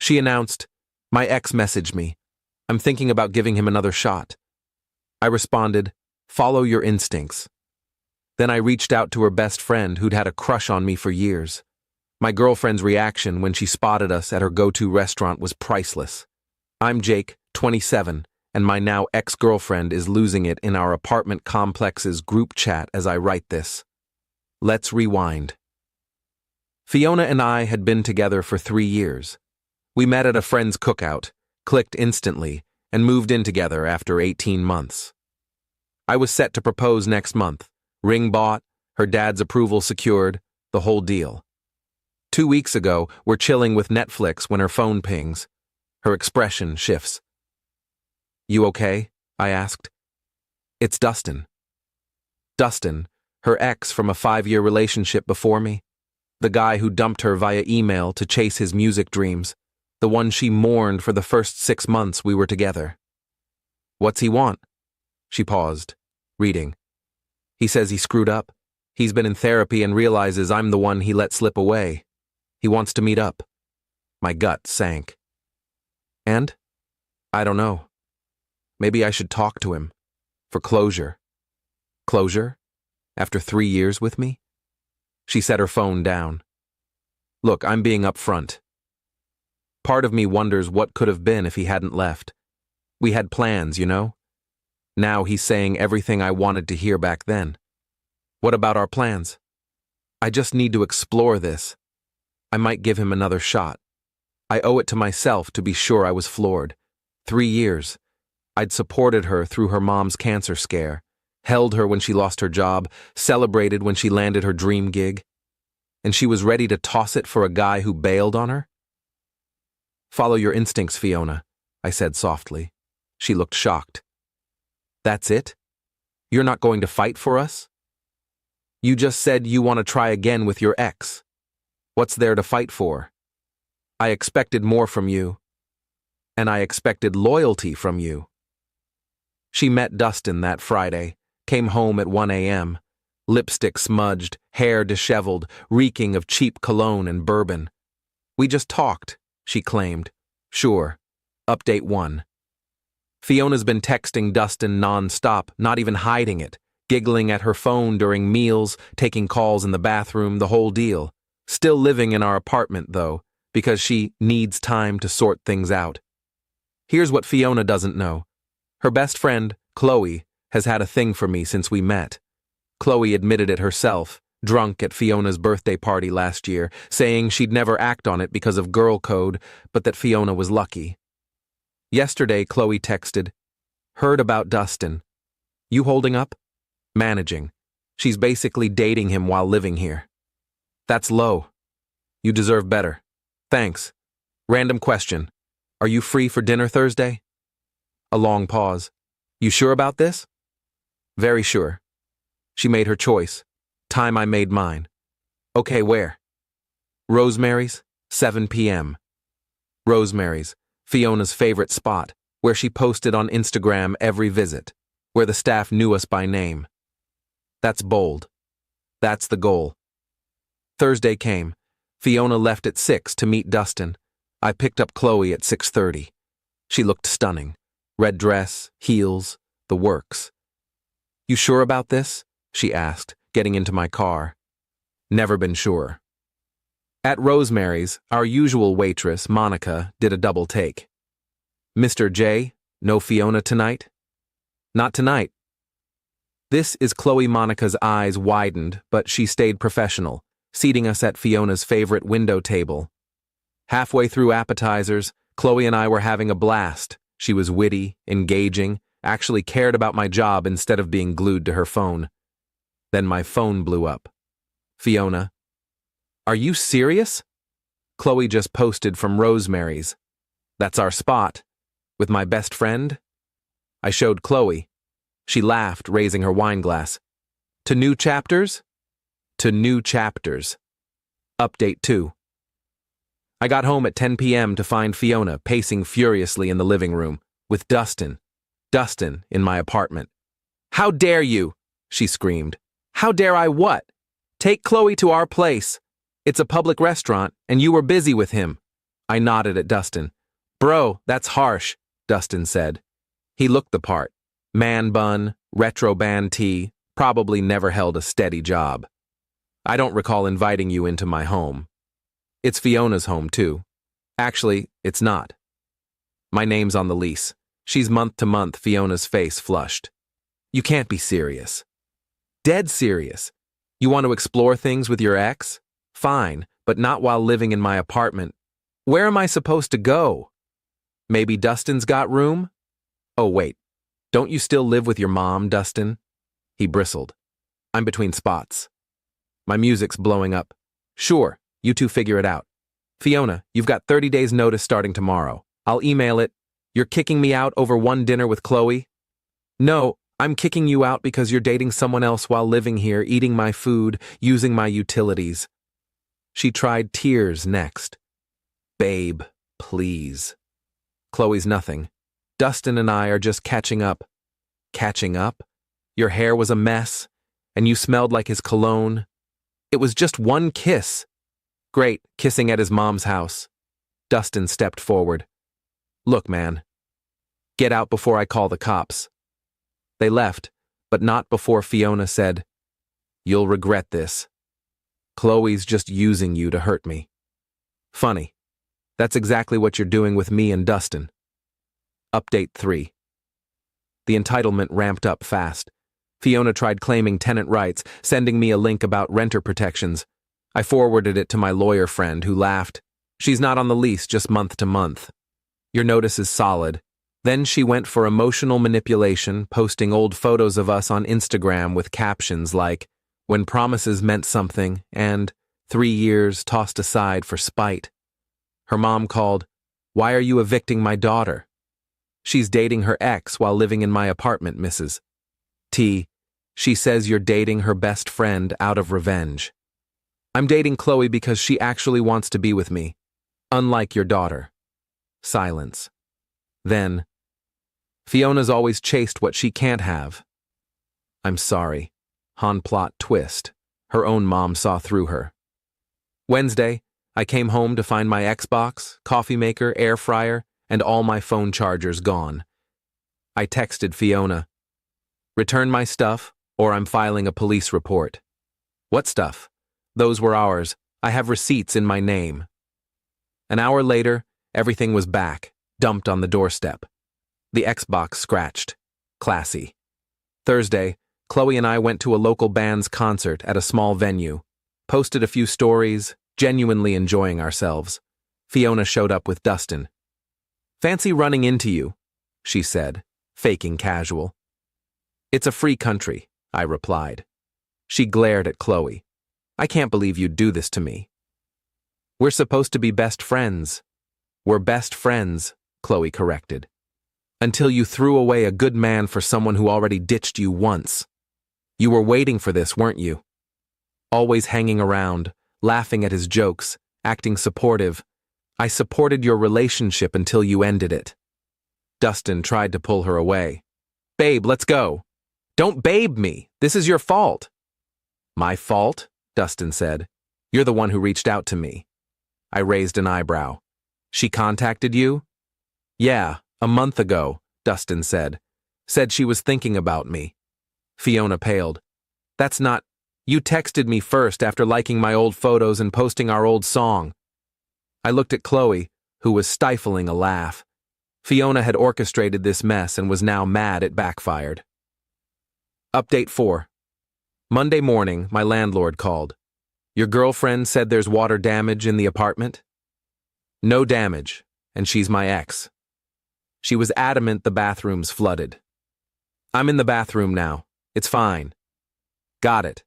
She announced, "My ex messaged me. I'm thinking about giving him another shot." I responded, "Follow your instincts." Then I reached out to her best friend who'd had a crush on me for years. My girlfriend's reaction when she spotted us at her go-to restaurant was priceless. I'm Jake, 27, and my now ex-girlfriend is losing it in our apartment complex's group chat as I write this. Let's rewind. Fiona and I had been together for 3 years. We met at a friend's cookout, clicked instantly, and moved in together after 18 months. I was set to propose next month. Ring bought, her dad's approval secured, the whole deal. 2 weeks ago, we're chilling with Netflix when her phone pings. Her expression shifts. "You okay?" I asked. "It's Dustin." Dustin, her ex from a 5-year relationship before me. The guy who dumped her via email to chase his music dreams. The one she mourned for the first 6 months we were together. "What's he want?" She paused, reading. "He says he screwed up. He's been in therapy and realizes I'm the one he let slip away. He wants to meet up." My gut sank. "And? I don't know. Maybe I should talk to him. For closure." "Closure? After 3 years with me?" She set her phone down. "Look, I'm being upfront. Part of me wonders what could have been if he hadn't left. We had plans, you know? Now he's saying everything I wanted to hear back then. What about our plans? I just need to explore this. I might give him another shot. I owe it to myself to be sure I was floored. 3 years. I'd supported her through her mom's cancer scare, held her when she lost her job, celebrated when she landed her dream gig. And she was ready to toss it for a guy who bailed on her? "Follow your instincts, Fiona," I said softly. She looked shocked. "That's it? You're not going to fight for us? You just said you want to try again with your ex. What's there to fight for? I expected more from you. And I expected loyalty from you." She met Dustin that Friday, came home at 1 a.m., lipstick smudged, hair disheveled, reeking of cheap cologne and bourbon. "We just talked," she claimed. "Sure. Update 1. Fiona's been texting Dustin non-stop, not even hiding it, giggling at her phone during meals, taking calls in the bathroom, the whole deal. Still living in our apartment, though, because she needs time to sort things out. Here's what Fiona doesn't know. Her best friend, Chloe, has had a thing for me since we met. Chloe admitted it herself, drunk at Fiona's birthday party last year, saying she'd never act on it because of girl code, but that Fiona was lucky. Yesterday, Chloe texted, "Heard about Dustin. You holding up?" Managing. She's basically dating him while living here. That's low. You deserve better. Thanks. Random question. Are you free for dinner Thursday? A long pause. You sure about this? Very sure. She made her choice. Time I made mine. Okay, where? Rosemary's, 7 p.m. Rosemary's, Fiona's favorite spot, where she posted on Instagram every visit, where the staff knew us by name. That's bold. That's the goal. Thursday came. Fiona left at 6 to meet Dustin. I picked up Chloe at 6:30. She looked stunning. Red dress, heels, the works. You sure about this? She asked, getting into my car. Never been sure. At Rosemary's, our usual waitress, Monica, did a double take. Mr. J, no Fiona tonight? Not tonight. This is Chloe. Monica's eyes widened, but she stayed professional, seating us at Fiona's favorite window table. Halfway through appetizers, Chloe and I were having a blast. She was witty, engaging, actually cared about my job instead of being glued to her phone. Then my phone blew up. Fiona. Are you serious? Chloe just posted from Rosemary's. That's our spot. With my best friend? I showed Chloe. She laughed, raising her wine glass. To new chapters? To new chapters. Update 2. I got home at 10 p.m. to find Fiona pacing furiously in the living room, with Dustin. Dustin in my apartment. How dare you? She screamed. How dare I what? Take Chloe to our place. It's a public restaurant, and you were busy with him. I nodded at Dustin. Bro, that's harsh, Dustin said. He looked the part. Man bun, retro band tee, probably never held a steady job. I don't recall inviting you into my home. It's Fiona's home, too. Actually, it's not. My name's on the lease. She's month to month. Fiona's face flushed. You can't be serious. Dead serious. You want to explore things with your ex? Fine, but not while living in my apartment. Where am I supposed to go? Maybe Dustin's got room? Oh, wait. Don't you still live with your mom, Dustin? He bristled. I'm between spots. My music's blowing up. Sure, you two figure it out. Fiona, you've got 30 days notice starting tomorrow. I'll email it. You're kicking me out over one dinner with Chloe? No, I'm kicking you out because you're dating someone else while living here, eating my food, using my utilities. She tried tears next. Babe, please. Chloe's nothing. Dustin and I are just catching up. Catching up? Your hair was a mess, and you smelled like his cologne. It was just one kiss. Great, kissing at his mom's house. Dustin stepped forward. Look, man. Get out before I call the cops. They left, but not before Fiona said, You'll regret this. Chloe's just using you to hurt me. Funny. That's exactly what you're doing with me and Dustin. Update 3. The entitlement ramped up fast. Fiona tried claiming tenant rights, sending me a link about renter protections. I forwarded it to my lawyer friend, who laughed. She's not on the lease, just month to month. Your notice is solid. Then she went for emotional manipulation, posting old photos of us on Instagram with captions like, When promises meant something, and 3 years tossed aside for spite. Her mom called, Why are you evicting my daughter? She's dating her ex while living in my apartment, Mrs. T. She says you're dating her best friend out of revenge. I'm dating Chloe because she actually wants to be with me, unlike your daughter. Silence. Then, Fiona's always chased what she can't have. I'm sorry. Han plot twist. Her own mom saw through her. Wednesday, I came home to find my Xbox, coffee maker, air fryer, and all my phone chargers gone. I texted Fiona. Return my stuff, or I'm filing a police report. What stuff? Those were ours. I have receipts in my name. An hour later, everything was back, dumped on the doorstep. The Xbox scratched. Classy. Thursday, Chloe and I went to a local band's concert at a small venue. Posted a few stories, genuinely enjoying ourselves. Fiona showed up with Dustin. Fancy running into you, she said, faking casual. It's a free country, I replied. She glared at Chloe. I can't believe you'd do this to me. We're supposed to be best friends. We're best friends, Chloe corrected. Until you threw away a good man for someone who already ditched you once. You were waiting for this, weren't you? Always hanging around, laughing at his jokes, acting supportive. I supported your relationship until you ended it. Dustin tried to pull her away. Babe, let's go. Don't babe me. This is your fault. My fault? Dustin said. You're the one who reached out to me. I raised an eyebrow. She contacted you? Yeah, a month ago, Dustin said. Said she was thinking about me. Fiona paled. That's not... You texted me first after liking my old photos and posting our old song. I looked at Chloe, who was stifling a laugh. Fiona had orchestrated this mess and was now mad it backfired. Update 4. Monday morning, my landlord called. Your girlfriend said there's water damage in the apartment? No damage, and she's my ex. She was adamant the bathroom's flooded. I'm in the bathroom now. It's fine. Got it.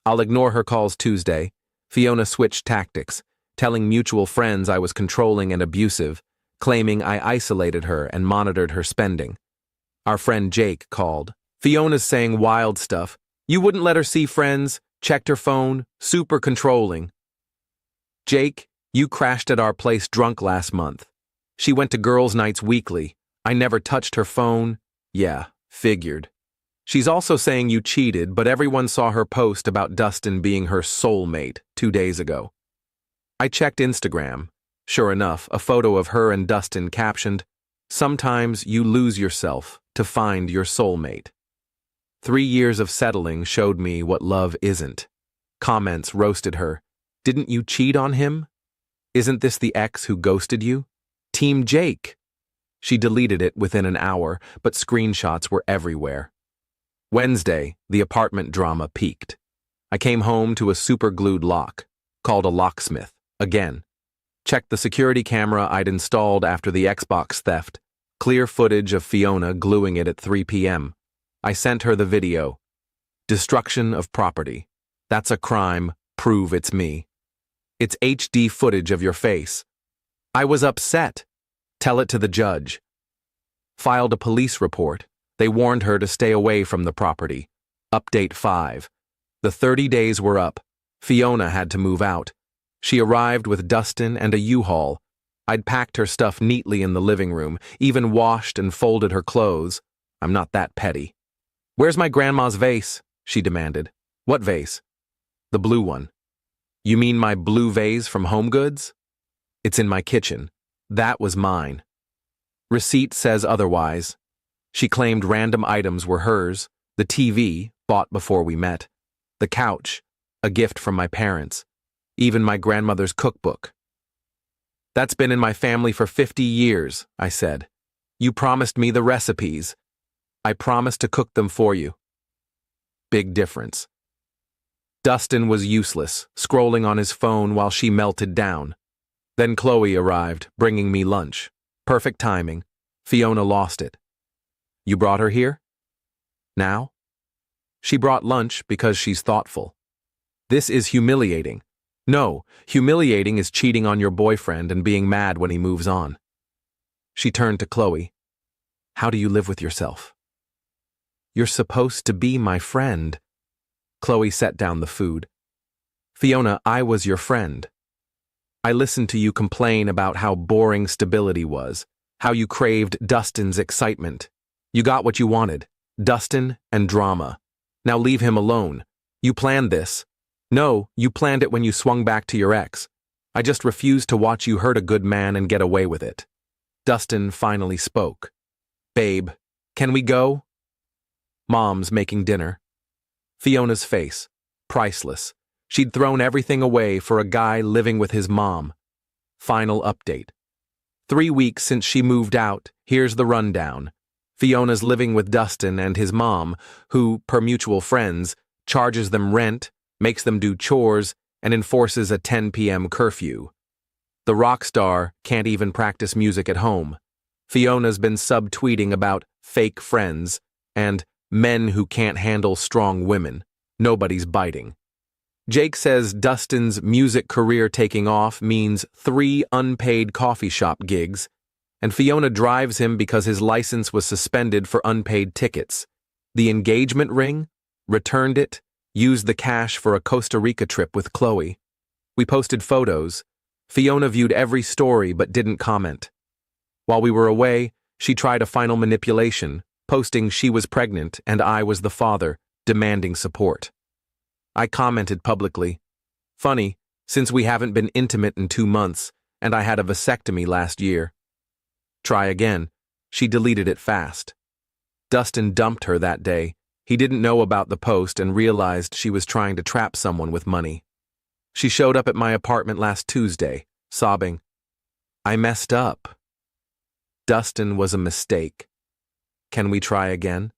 I'll ignore her calls Tuesday. Fiona switched tactics, telling mutual friends I was controlling and abusive, claiming I isolated her and monitored her spending. Our friend Jake called. Fiona's saying wild stuff. You wouldn't let her see friends, checked her phone, super controlling. Jake, you crashed at our place drunk last month. She went to girls' nights weekly. I never touched her phone. Yeah, figured. She's also saying you cheated, but everyone saw her post about Dustin being her soulmate 2 days ago. I checked Instagram. Sure enough, a photo of her and Dustin captioned, "Sometimes you lose yourself to find your soulmate." 3 years of settling showed me what love isn't. Comments roasted her. Didn't you cheat on him? Isn't this the ex who ghosted you? Team Jake. She deleted it within an hour, but screenshots were everywhere. Wednesday, the apartment drama peaked. I came home to a super-glued lock. Called a locksmith. Again. Checked the security camera I'd installed after the Xbox theft. Clear footage of Fiona gluing it at 3 p.m. I sent her the video. Destruction of property. That's a crime. Prove it's me. It's HD footage of your face. I was upset. Tell it to the judge. Filed a police report. They warned her to stay away from the property. Update 5. The 30 days were up. Fiona had to move out. She arrived with Dustin and a U-Haul. I'd packed her stuff neatly in the living room, even washed and folded her clothes. I'm not that petty. "Where's my grandma's vase?" she demanded. "What vase?" "The blue one." "You mean my blue vase from HomeGoods?" "It's in my kitchen. That was mine." Receipt says otherwise. She claimed random items were hers, the TV, bought before we met, the couch, a gift from my parents, even my grandmother's cookbook. "That's been in my family for 50 years, I said. "You promised me the recipes." "I promised to cook them for you." Big difference. Dustin was useless, scrolling on his phone while she melted down. Then Chloe arrived, bringing me lunch. Perfect timing. Fiona lost it. "You brought her here?" "Now?" "She brought lunch because she's thoughtful." This is humiliating. No, humiliating is cheating on your boyfriend and being mad when he moves on. She turned to Chloe. "How do you live with yourself?" "You're supposed to be my friend." Chloe set down the food. "Fiona, I was your friend. I listened to you complain about how boring stability was, how you craved Dustin's excitement. You got what you wanted, Dustin and drama. Now leave him alone. You planned this. No, you planned it when you swung back to your ex. I just refused to watch you hurt a good man and get away with it." Dustin finally spoke. "Babe, can we go?" Mom's making dinner. Fiona's face. Priceless. She'd thrown everything away for a guy living with his mom. Final update. 3 weeks since she moved out, here's the rundown. Fiona's living with Dustin and his mom, who, per mutual friends, charges them rent, makes them do chores, and enforces a 10 p.m. curfew. The rock star can't even practice music at home. Fiona's been subtweeting about fake friends and men who can't handle strong women. Nobody's biting. Jake says Dustin's music career taking off means 3 unpaid coffee shop gigs, and Fiona drives him because his license was suspended for unpaid tickets. The engagement ring? Returned it? Used the cash for a Costa Rica trip with Chloe. We posted photos. Fiona viewed every story but didn't comment. While we were away, she tried a final manipulation, posting she was pregnant and I was the father, demanding support. I commented publicly. "Funny, since we haven't been intimate in 2 months, and I had a vasectomy last year." Try again. She deleted it fast. Dustin dumped her that day. He didn't know about the post and realized she was trying to trap someone with money. She showed up at my apartment last Tuesday, sobbing, "I messed up." Dustin was a mistake. Can we try again?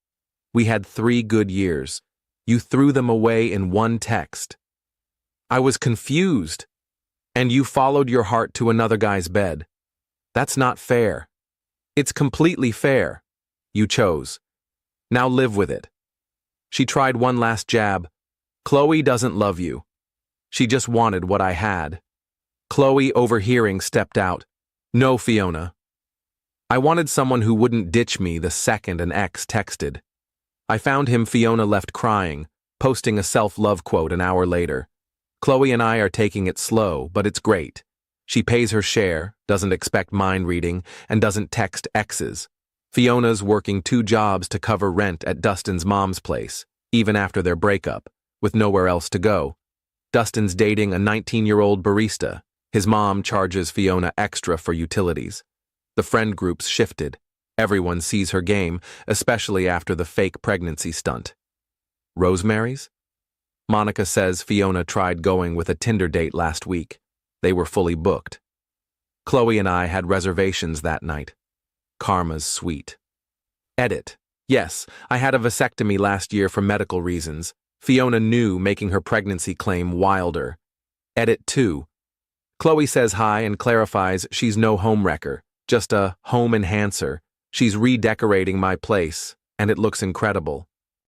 We had 3 good years. You threw them away in one text. I was confused. And you followed your heart to another guy's bed. That's not fair. It's completely fair. You chose. Now live with it. She tried one last jab. Chloe doesn't love you. She just wanted what I had. Chloe, overhearing, stepped out. "No, Fiona. I wanted someone who wouldn't ditch me the second an ex texted." I found him. Fiona left crying, posting a self-love quote an hour later. Chloe and I are taking it slow, but it's great. She pays her share, doesn't expect mind reading, and doesn't text exes. Fiona's working 2 jobs to cover rent at Dustin's mom's place, even after their breakup, with nowhere else to go. Dustin's dating a 19-year-old barista. His mom charges Fiona extra for utilities. The friend groups shifted. Everyone sees her game, especially after the fake pregnancy stunt. Rosemary's? Monica says Fiona tried going with a Tinder date last week. They were fully booked. Chloe and I had reservations that night. Karma's sweet. Edit. Yes, I had a vasectomy last year for medical reasons. Fiona knew, making her pregnancy claim wilder. Edit 2. Chloe says hi and clarifies she's no homewrecker, just a home enhancer. She's redecorating my place, and it looks incredible.